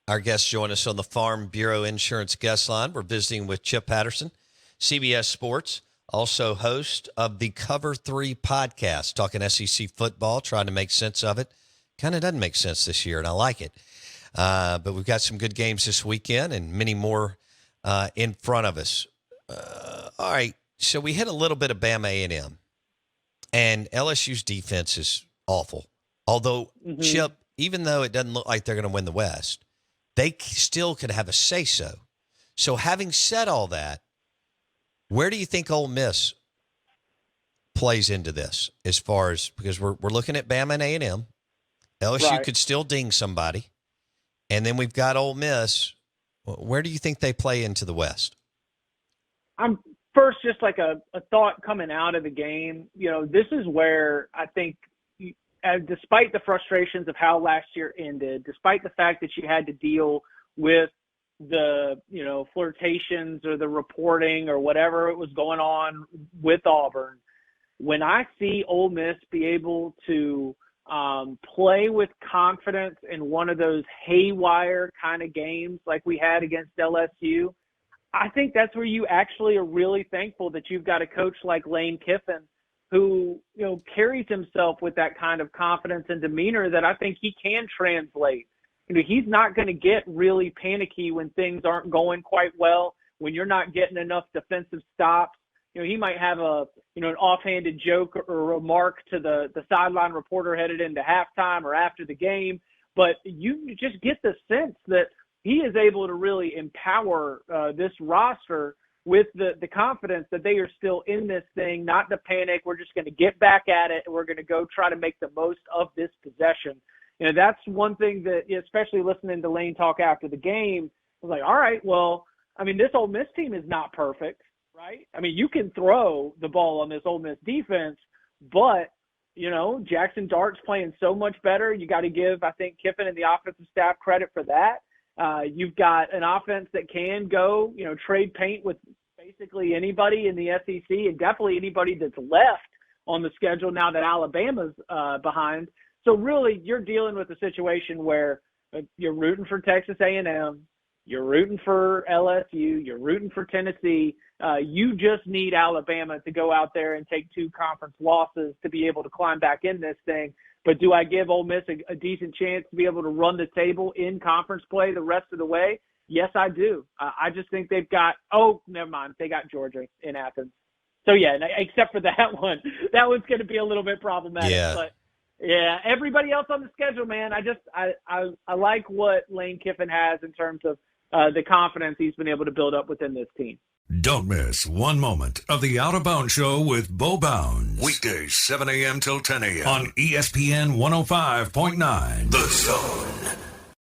Our guests join us on the Farm Bureau Insurance Guest Line. We're visiting with Chip Patterson, CBS Sports, also host of the Cover 3 podcast, talking SEC football, trying to make sense of it. Kind of doesn't make sense this year, and I like it. But we've got some good games this weekend and many more in front of us. All right, so we hit a little bit of Bama A&M, and LSU's defense is awful. Although, Chip, even though it doesn't look like they're going to win the West, they still could have a say-so. So having said all that, where do you think Ole Miss plays into this as far as – because we're looking at Bama and A&M. LSU could still ding somebody. And then we've got Ole Miss. Where do you think they play into the West? I'm first just like a thought coming out of the game. You know, this is where I think despite the frustrations of how last year ended, despite the fact that you had to deal with the, you know, flirtations or the reporting or whatever it was going on with Auburn, when I see Ole Miss be able to play with confidence in one of those haywire kind of games like we had against LSU, I think that's where you actually are really thankful that you've got a coach like Lane Kiffin who, you know, carries himself with that kind of confidence and demeanor that I think he can translate. You know, he's not going to get really panicky when things aren't going quite well, when you're not getting enough defensive stops. You know, he might have an offhanded joke or remark to the sideline reporter headed into halftime or after the game, but you just get the sense that he is able to really empower this roster with the confidence that they are still in this thing, not to panic. We're just going to get back at it, and we're going to go try to make the most of this possession. You know, that's one thing that, especially listening to Lane talk after the game, I was like, all right, well, I mean, this Ole Miss team is not perfect, right? I mean, you can throw the ball on this Ole Miss defense, but, you know, Jackson Dart's playing so much better. You got to give, I think, Kiffin and the offensive staff credit for that. You've got an offense that can go, you know, trade paint with basically anybody in the SEC and definitely anybody that's left on the schedule now that Alabama's behind. So really you're dealing with a situation where you're rooting for Texas A&M, you're rooting for LSU, you're rooting for Tennessee. You just need Alabama to go out there and take 2 conference losses to be able to climb back in this thing. But do I give Ole Miss a decent chance to be able to run the table in conference play the rest of the way? Yes, I do. I just think they've got – oh, never mind. They got Georgia in Athens. So, yeah, except for that one. That one's going to be a little bit problematic. Yeah. But, yeah, everybody else on the schedule, man, I like what Lane Kiffin has in terms of the confidence he's been able to build up within this team. Don't miss one moment of the Out of Bounds Show with Bo Bounds. Weekdays, 7 a.m. till 10 a.m. on ESPN 105.9. The Zone.